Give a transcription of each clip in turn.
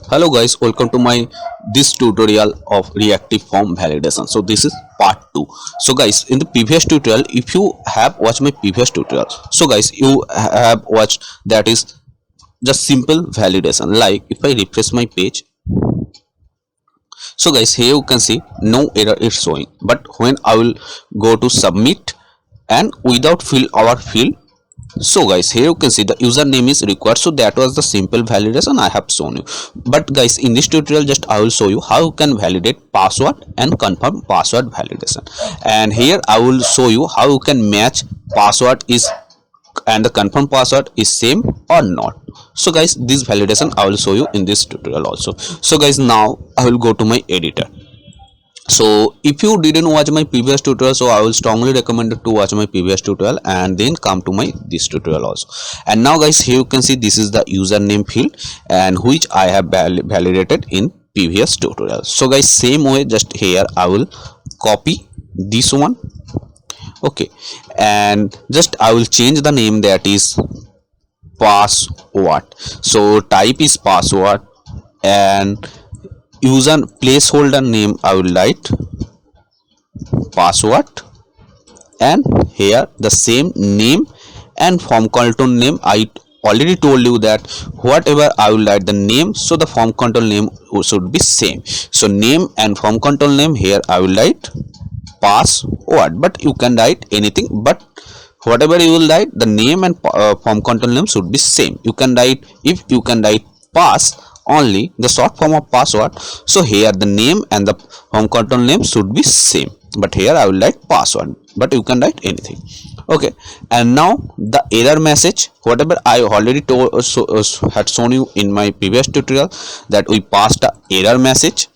Hello guys, welcome to my this tutorial of reactive form validation. So this is part 2. So guys, in the previous tutorial, if you have watched my previous tutorial, so guys, you have watched that is just simple validation. Like if I refresh my page, so guys, here you can see no error is showing, but when I will go to submit and without fill our field, so guys, here you can see the username is required. So that was the simple validation I have shown you. But guys, in this tutorial just I will show you how you can validate password and confirm password validation. And here I will show you how you can match password is and the confirm password is same or not. So guys, this validation I will show you in this tutorial also. So guys, now I will go to my editor. So if you didn't watch my previous tutorial, so I will strongly recommend to watch my previous tutorial and then come to my this tutorial also. And now guys, here you can see this is the username field and which I have validated in previous tutorial. So guys, same way, just here I will copy this one, okay, and just I will change the name, that is password. So type is password and user placeholder name I will write password, and here the same name and form control name. I already told you that whatever I will write the name, so the form control name should be same. So name and form control name, here I will write password, but you can write anything, but whatever you will write, the name and form control name should be same. You can write, if you can write pass only the short form of password, so here the name and the form control name should be same, but here I will write password, but you can write anything, okay. And now the error message, whatever I already told had shown you in my previous tutorial, that we passed the error message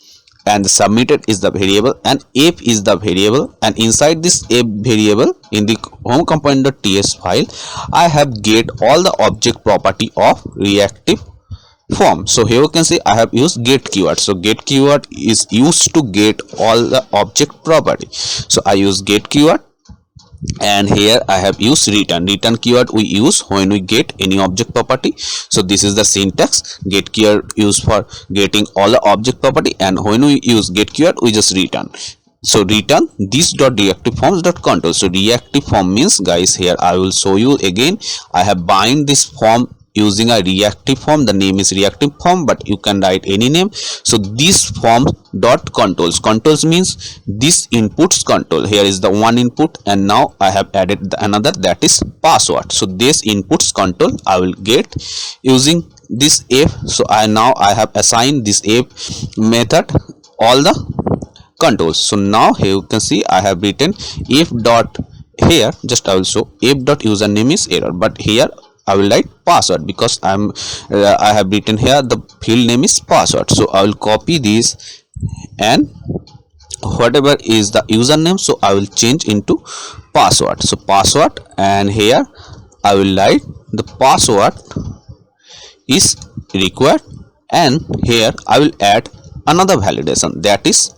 and the submitted is the variable and app is the variable, and inside this app variable in the home component.ts file I have get all the object property of reactive form. So here you can see I have used get keyword. So get keyword is used to get all the object property, so I use get keyword. And here I have used return keyword we use when we get any object property. So this is the syntax, get keyword used for getting all the object property, and when we use get keyword we just return. So return this dot reactive forms dot control. So reactive form means, guys, here I will show you again, I have bind this form using a reactive form. The name is reactive form, but you can write any name. So this form dot controls means this inputs control. Here is the one input, and now I have added another, that is password. So this inputs control I will get using this if. So I have assigned this if method all the controls. So now here you can see I have written if dot, here just I will show if dot username is error, but here I will write password because I have written here the field name is password. So I will copy this and whatever is the username, so I will change into password. So password, and here I will write the password is required, and here I will add another validation, that is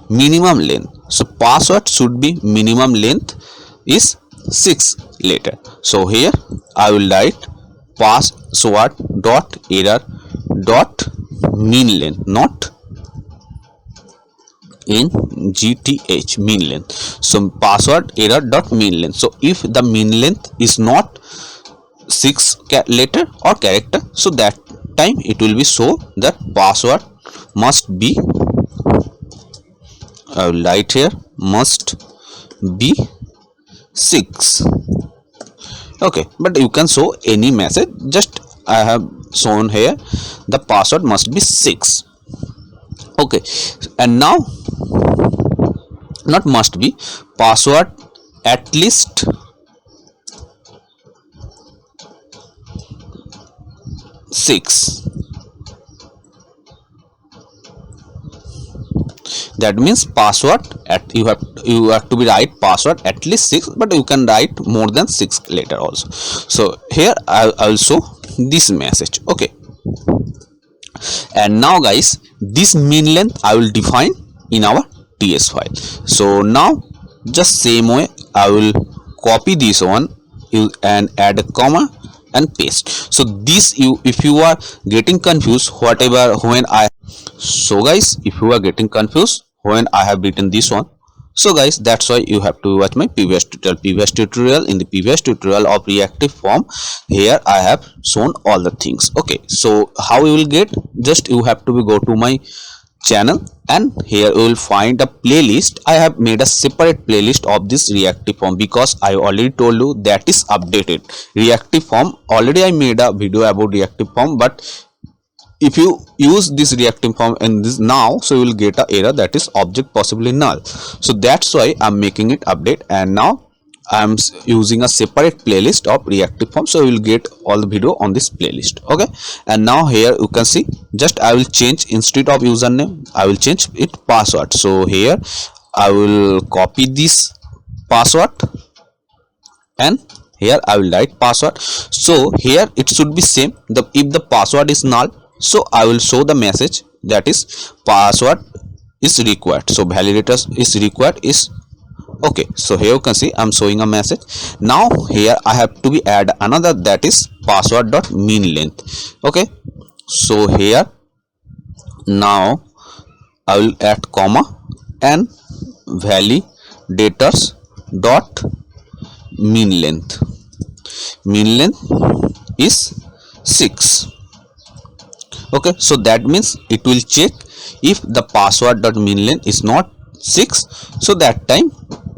minimum length. So password should be minimum length is 6 letter. So here I will write password dot error dot mean length, not in gth, mean length. So password error dot mean length. So if the mean length is not 6 letter or character, so that time it will be show that password must be, I will write here, must be 6, okay. But you can show any message, just I have shown here the password must be 6, okay. And now, not must be, password at least 6, that means password at you have to be write password at least 6, but you can write more than 6 later also. So here I also this message, okay. And now guys, this mean length I will define in our ts file. So now just same way I will copy this one and add a comma and paste. So this, you if you are getting confused whatever when I, so guys, if you are getting confused when I have written this one, so guys, that's why you have to watch my previous tutorial. In the previous tutorial of reactive form, here I have shown all the things. Okay, so how you will get, just you have to go to my channel, and here you will find a playlist. I have made a separate playlist of this reactive form because I already told you that is updated reactive form. Already I made a video about reactive form, but if you use this reactive form in this now, so you will get a error that is object possibly null. So that's why I'm making it update, and now I'm using a separate playlist of reactive form, so you will get all the video on this playlist. Okay, and now here you can see, just I will change, instead of username I will change it password. So here I will copy this password, and here I will write password. So here it should be same, if the password is null, so I will show the message that is password is required, so validator is required is okay. So here you can see I'm showing a message. Now here I have to be add another, that is password dot mean length. Okay, so here now I will add comma and validators dot mean length. Mean length is 6. Okay, so that means it will check if the password dot mean length is not 6. So that time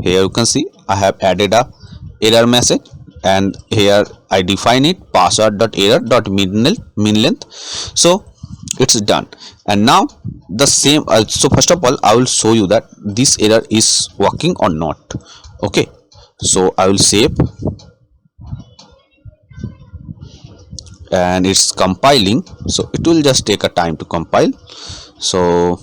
here you can see I have added a error message, and here I define it password dot error dot mean length. So it's done. And now the same, so first of all I will show you that this error is working or not. Okay, so I will save, and it's compiling, so it will just take a time to compile. So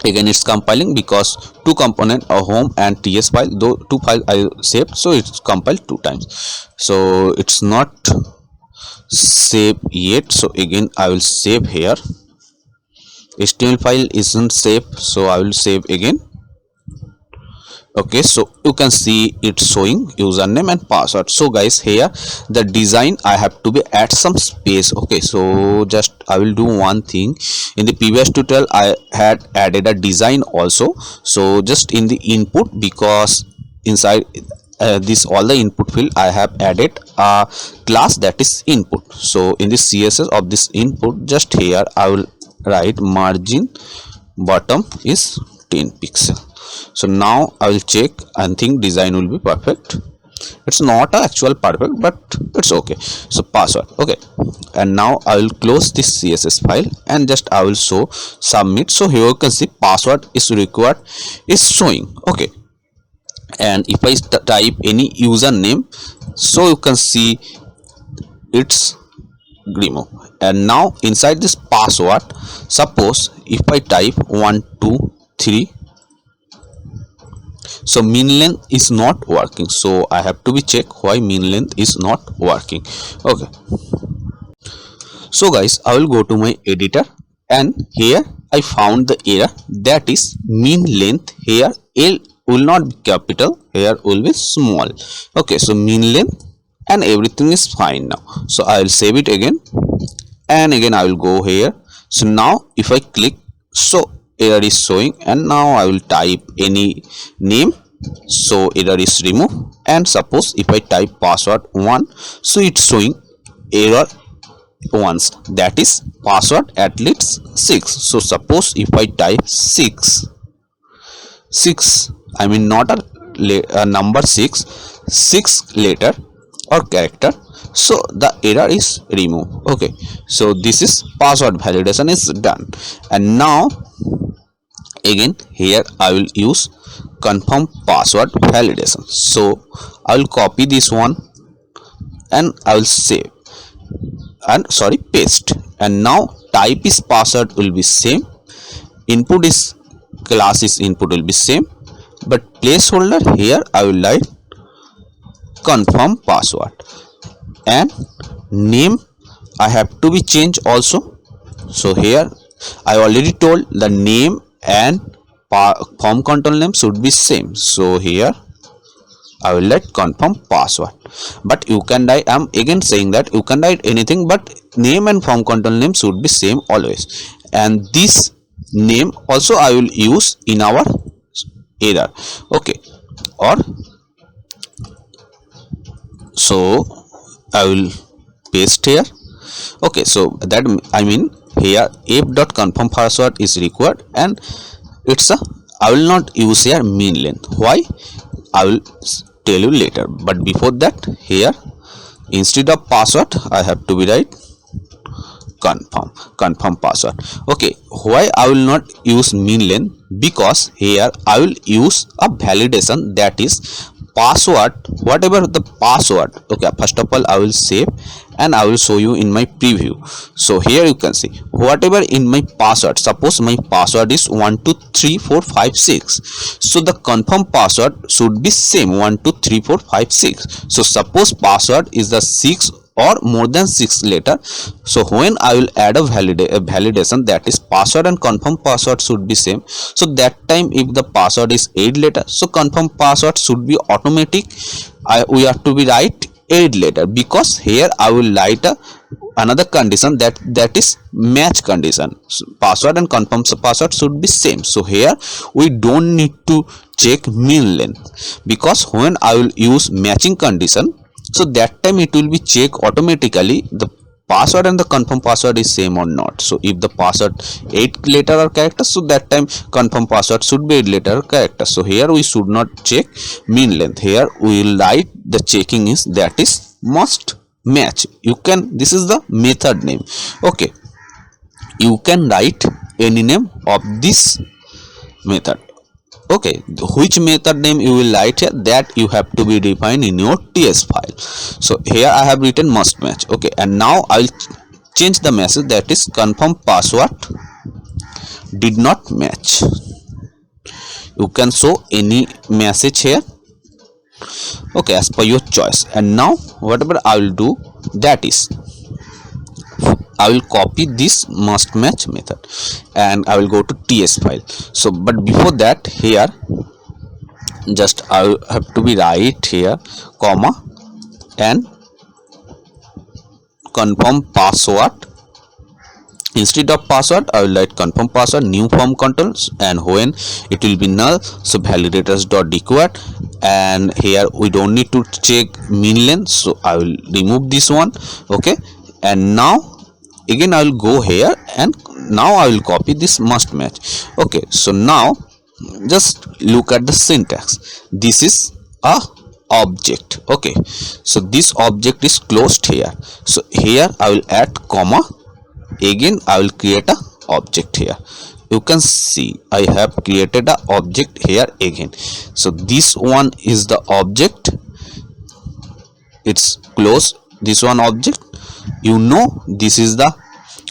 again it's compiling because two component, a home and ts file, though two files I saved, so it's compiled 2 times. So it's not saved yet, so again I will save here. HTML file isn't saved, so I will save again. Okay, so you can see it's showing username and password. So guys, here the design I have to be add some space. Okay, so just I will do one thing. In the previous tutorial I had added a design also, so just in the input, because inside this all the input field I have added a class that is input. So in the css of this input, just here I will write margin bottom is 10 pixel. So now I will check and think design will be perfect. It's not actual perfect, but it's okay. So password, okay, and now I will close this css file, and just I will show submit. So here you can see password is required is showing. Okay, and if I type any username, so you can see it's remove. And now inside this password, suppose if I type 1 2 3, so mean length is not working, so I have to be check why mean length is not working. Okay, so guys, I will go to my editor, and here I found the error, that is mean length. Here L will not be capital, here will be small. Okay, so mean length and everything is fine now. So I will save it again, and again I will go here. So now if I click, so error is showing, and now I will type any name, so error is removed. And suppose if I type password 1, so it's showing error once, that is password at least 6. So suppose if I type 6, I mean not a number 6 letter or character, so the error is removed. Okay, so this is password validation is done. And now again here I will use confirm password validation. So I will copy this one, and I will save, and paste. And now type is password will be same, input is class is input will be same, but placeholder here I will write confirm password, and name I have to be changed also. So here I already told the name and form control name should be same, so here I will write confirm password. But you can write, I'm again saying that you can write anything, but name and form control name should be same always. And this name also I will use in our error. Okay, or so I will paste here. Okay, so that I mean here f.confirm password is required, and it's a I will not use here min length. Why? I will tell you later. But before that, here instead of password I have to be write confirm password. Okay, why I will not use min length? Because here I will use a validation, that is password, whatever the password. Okay, first of all I will save and I will show you in my preview. So here you can see whatever in my password, suppose my password is 123456, so the confirm password should be same 123456. so suppose password is the 6 or more than 6 letter, so when I will add a validation, that is password and confirm password should be same, so that time if the password is 8 letter, so confirm password should be automatic. We have to be write 8 letter, because here I will write another condition, that is match condition. So password and confirm password should be same, so here we don't need to check min length, because when I will use matching condition, so that time it will be check automatically the password and the confirm password is same or not. So if the password 8 letter or character, so that time confirm password should be 8 letter or character. So here we should not check min length, here we will write the checking is, that is must match. You can, this is the method name. Okay, you can write any name of this method. Okay, which method name you will write here, that you have to be defined in your TS file. So here I have written must match. Okay, and now I will change the message, that is confirm password did not match. You can show any message here, okay, as per your choice. And now whatever I will do, that is I will copy this must match method and I will go to TS file. So but before that, here just I will have to be write here comma and confirm password. Instead of password I will write confirm password new form controls, and when it will be null, so validators dot declared, and here we don't need to check min length, so I will remove this one. Okay, and now again I will go here and now I will copy this must match. Okay, so now just look at the syntax. This is a object. Okay, so this object is closed here, so here I will add comma, again I will create a object here. You can see I have created a object here again. So this one is the object, it's close, this one object. You know this is the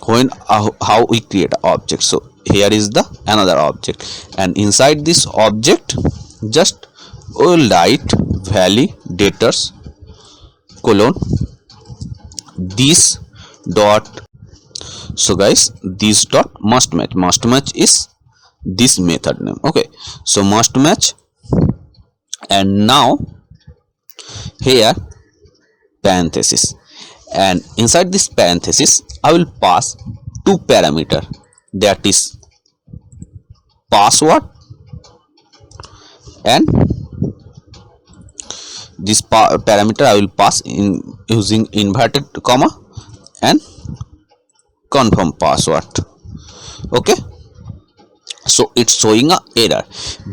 when how we create an object. So here is the another object, and inside this object just we will write validators colon this dot. So guys, this dot must match is this method name. Okay, so must match, and now here parenthesis, and inside this parenthesis I will pass two parameter, that is password and this parameter I will pass in using inverted comma and confirm password. Okay, so it's showing a error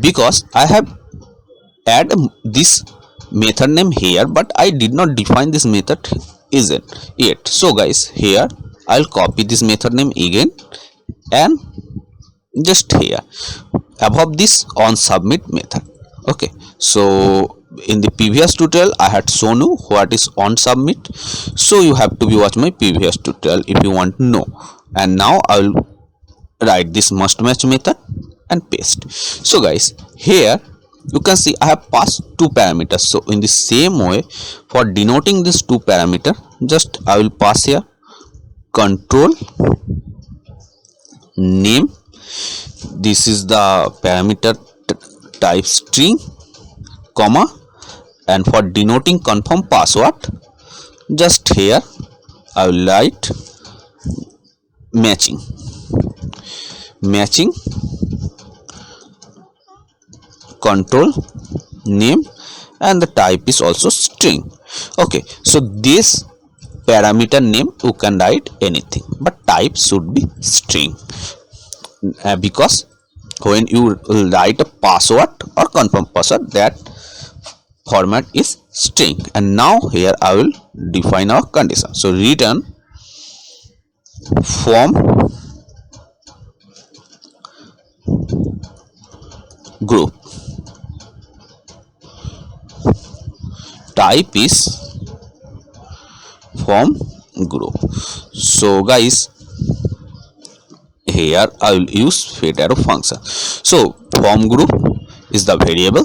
because I have add this method name here, but I did not define this method isn't yet. So guys, here I'll copy this method name again and just here above this on submit method. Okay, so in the previous tutorial I had shown you what is on submit, so you have to be watch my previous tutorial if you want to know. And now I will write this must match method and paste. So guys, here you can see I have passed two parameters. So in the same way, for denoting this two parameter, just I will pass here control name, this is the parameter type string, comma, and for denoting confirm password, just here I will write matching control name, and the type is also string. Okay, so this parameter name you can write anything, but type should be string, because when you write a password or confirm password, that format is string. And now here I will define our condition. So return form group, type is form group. So guys, here I will use fetch arrow function. So form group is the variable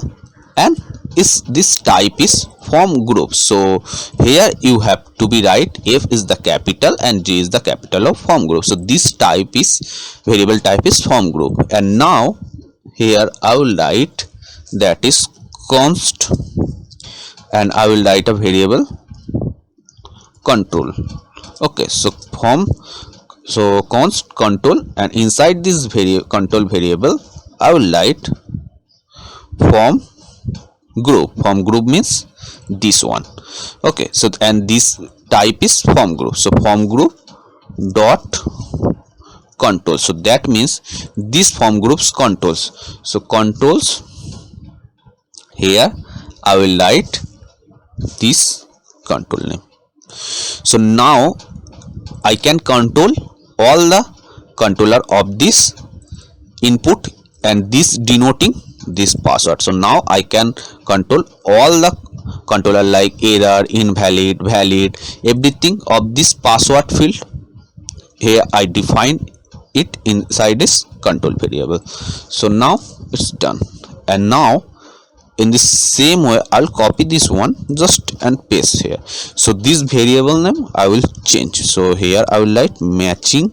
and is this type is form group. So here you have to be right, F is the capital and G is the capital of form group. So this type is variable type is form group. And now here I will write that is const, and I will write a variable control. Okay, so const control, and inside this control variable I will write form group. Form group means this one. Okay, so and this type is form group. So form group dot control. So that means this form groups controls. So controls, here I will write this control name. So now I can control all the controller of this input and this denoting this password. So now I can control all the controller like error, invalid, valid, everything of this password field. Here I define it inside this control variable. So now it's done. And now in the same way I'll copy this one just and paste here. So this variable name I will change. So here I will write matching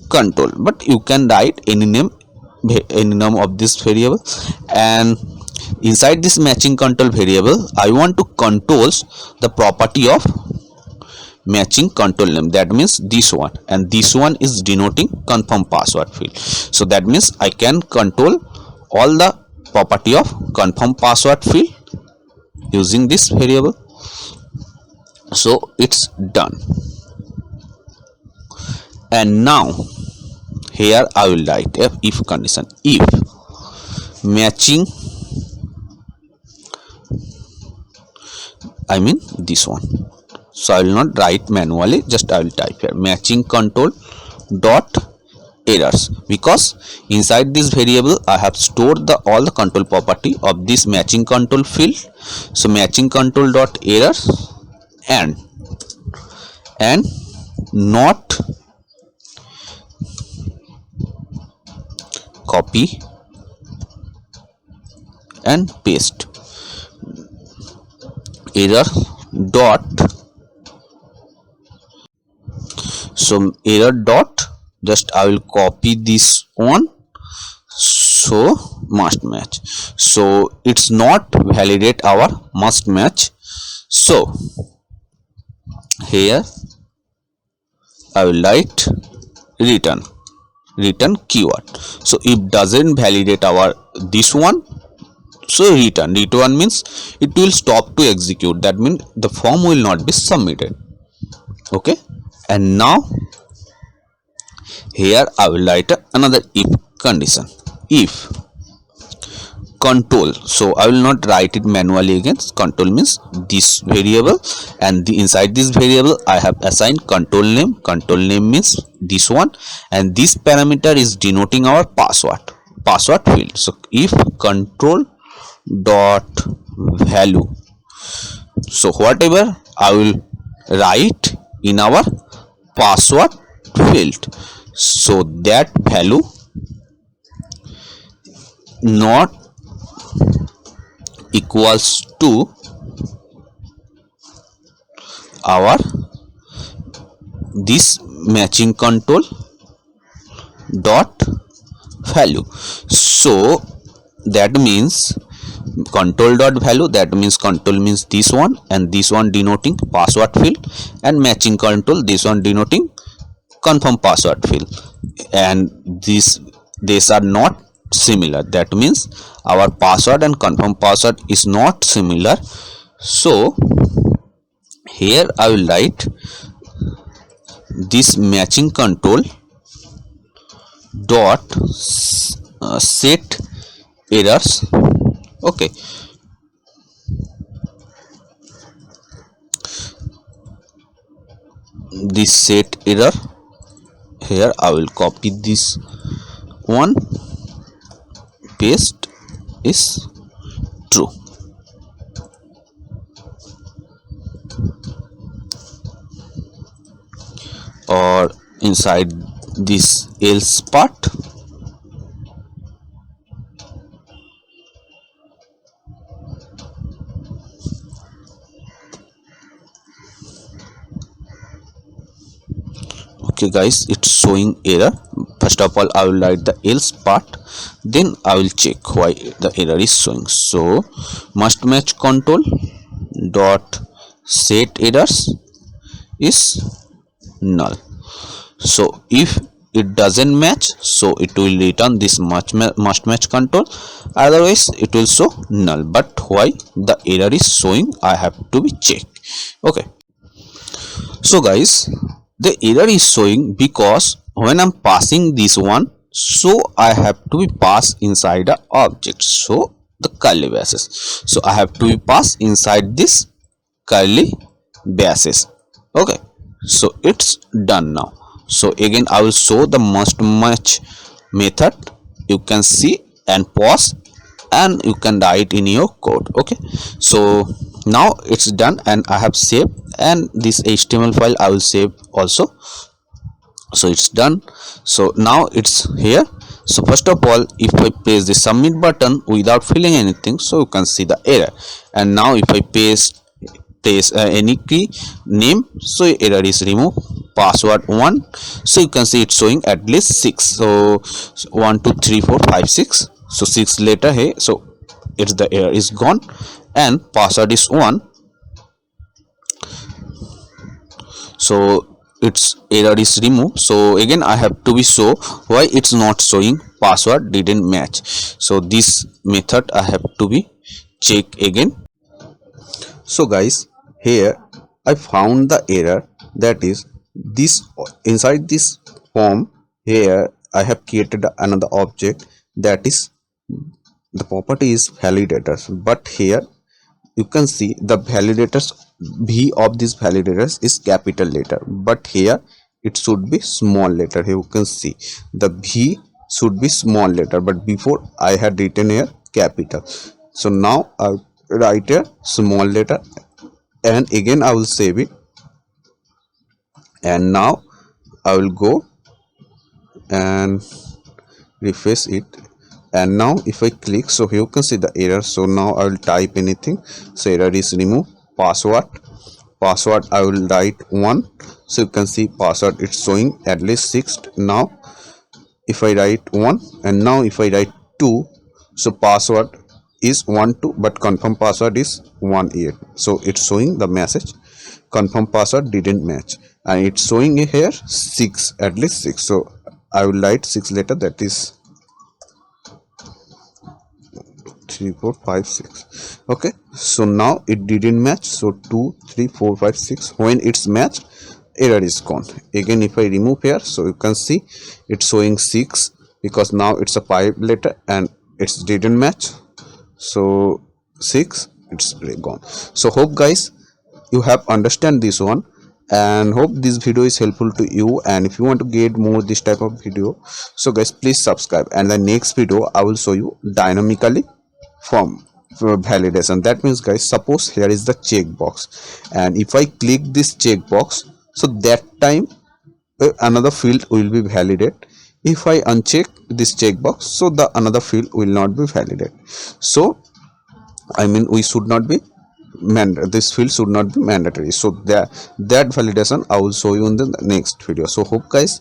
control, but you can write any name of this variable. And inside this matching control variable I want to controls the property of matching control name, that means this one, and this one is denoting confirm password field. So that means I can control all the property of confirm password field using this variable. So it's done. And now here I will write a if condition. If matching, I mean this one, so I will not write manually, just I will type here matching control dot errors, because inside this variable I have stored the all the control property of this matching control field. So matching control dot errors and not copy and paste error dot, so error dot, just I will copy this one, so must match. So it's not validate our must match. So here I will write return keyword. So if doesn't validate our this one, so return means it will stop to execute, that means the form will not be submitted. Okay, and now here I will write another if condition. If control, so I will not write it manually again, control means this variable, and inside this variable I have assigned control name means this one, and this parameter is denoting our password field. So if control dot value, so whatever I will write in our password field, so that value not equals to our this matching control dot value. So that means control dot value, that means control means this one, and this one denoting password field, and matching control, this one denoting confirm password field. And these are not similar, that means our password and confirm password is not similar. So here I will write this matching control dot set errors. Okay, this set error, here I will copy this one, paste is true. Or inside this else part, okay guys, it's showing error. First of all I will write the else part, then I will check why the error is showing. So must match control dot set errors is null. So if it doesn't match, so it will return this must match control, otherwise it will show null. But why the error is showing, I have to be checked. Okay, so guys, the error is showing because when I'm passing this one, so I have to be passed inside the object, so the curly braces, so I have to be passed inside this curly braces. Okay, so it's done now. So again I will show the must match method, you can see and pause, and you can write in your code. Okay, so now it's done and I have saved, and this HTML file I will save also. So it's done. So now it's here. So first of all, if I press the submit button without filling anything, so you can see the error. And now if I paste any key name, so error is removed. Password 1, so you can see it's showing at least 6. So 1 2 3 4 5 6, so 6 later here, so it's the error is gone, and password is 1, so its error is removed. So again I have to be show why it's not showing password didn't match. So this method I have to be check again. So guys, here I found the error, that is this inside this form. Here I have created another object, that is the property is validators, but here you can see the validators, v of this validators is capital letter, but here it should be small letter. Here you can see the v should be small letter, but before I had written here capital. So now I write a small letter, and again I will save it, and now I will go and refresh it, and now if I click, so here you can see the error. So now I will type anything, so error is removed. Password I will write 1, so you can see password it's showing at least 6. Now if I write 1, and now if I write 2, so password is 1 2, but confirm password is 1 8, so it's showing the message confirm password didn't match, and it's showing here 6, at least 6. So I will write 6 letter, that is 3 4 5 6. Okay, so now it didn't match, so 2 3 4 5 6, when it's matched error is gone. Again if I remove here, so you can see it's showing 6, because now it's a 5 letter and it's didn't match, so 6 it's gone. So hope guys you have understand this one, and hope this video is helpful to you. And if you want to get more this type of video, so guys please subscribe, and the next video I will show you dynamically form validation. That means guys, suppose here is the checkbox, and if I click this checkbox, so that time another field will be validated. If I uncheck this checkbox, so the another field will not be validated. So I mean we should not be this field should not be mandatory. So that validation I will show you in the next video. So hope guys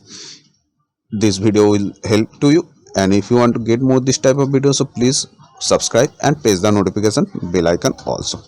this video will help to you, and if you want to get more this type of video, so please subscribe and press the notification bell icon also.